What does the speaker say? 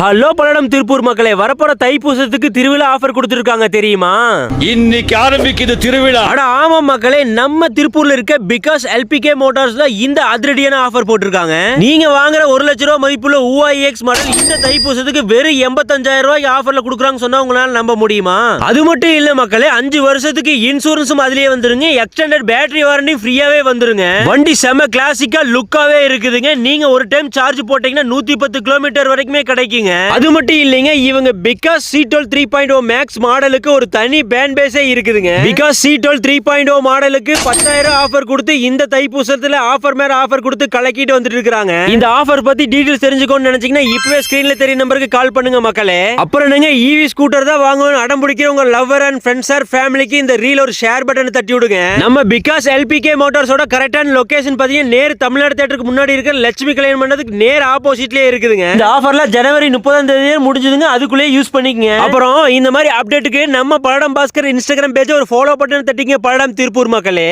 Hello Palladam Tiruppur மக்களே, வரப்போற தைப்பூசத்துக்கு திருவிழா ஆஃபர் கொடுத்திருக்காங்க தெரியுமா? இன்னைக்கு ஆரம்பிக்குது திருவிழா. அட ஆமா மக்களே, நம்ம திருப்பூர்ல இருக்க பிகாஸ் எல்பிகே மோட்டார்ஸ்ல இந்த அதிரடியான ஆஃபர் போட்டிருக்காங்க. நீங்க வாங்குற 1 லட்சம் ரூபாய் மதிப்புள்ள UIX மாடல் இந்த தைப்பூசத்துக்கு வெறும் 85,000 ரூபாய் ஆஃபர்ல கொடுக்குறாங்க சொன்னா உங்களால நம்ப முடியுமா? அது மட்டும் இல்ல மக்களே, 5 வருஷத்துக்கு இன்சூரன்ஸும் அதுலயே வந்துருங்க. எக்ஸ்டெண்டட் பேட்டரி வாரண்டி ஃப்ரீயாவே வந்துருங்க. வண்டி செம கிளாசிக்கா லுக்காவே இருக்குதுங்க. நீங்க ஒரு டைம் சார்ஜ் போட்டீங்கன்னா 110 கிலோமீட்டர் வரைக்குமே கிடைக்குங்க. அது மட்டும் இல்லைங்க, இவங்க பிகாஸ் C12 3.0 மேக்ஸ் மாடலுக்கு ஒரு தனி பேன் பேஸே இருக்குதுங்க. பிகாஸ் C12 3.0 மாடலுக்கு 10,000 ஆஃபர் கொடுத்து இந்த தைப்பூசத்துல ஆஃபர் மேல ஆஃபர் கொடுத்து கலக்கிட்டு வந்துட்டு இருக்காங்க. இந்த ஆஃபர் பத்தி டீடைல்ஸ் தெரிஞ்சுக்கணும்னு நினைச்சீங்கன்னா இப்பவே ஸ்கிரீன்ல தெரிய நம்பருக்கு கால் பண்ணுங்க மக்களே. அப்புறம் நீங்க EV ஸ்கூட்டர் தான் வாங்கணும்னு அடம் பிடிக்கிற உங்க லவ்வர் அண்ட் ஃப்ரெண்ட்ஸ் ஆர் ஃபேமிலிக்கு இந்த ரீல் ஒரு ஷேர் பட்டன் தட்டி விடுங்க. நம்ம பிகாஸ் எல்பிகே மோட்டார்ஸோட கரெக்டான லொகேஷன் பாத்தீங்கன்னா நேர் தமிழ்நாடு தியேட்டருக்கு முன்னாடி இருக்கிற லட்சுமி கல்யாணம் மண்டபத்துக்கு நேர் ஆப்போசிட்லயே இருக்குதுங்க. இந்த ஆஃபர்ல ஜனவரி 30ஆம் தேதி முடிஞ்சதுங்க. அதுக்குள்ளே யூஸ் பண்ணிக்கங்க. அப்புறம் இந்த மாதிரி அப்டேட்டுக்கு நம்ம பல்லடம் பாஸ்கர் இன்ஸ்டாகிராம் பேஜ் ஒரு ஃபாலோ பட்டன் தட்டிங்க. பல்லடம் திருப்பூர் மக்களே.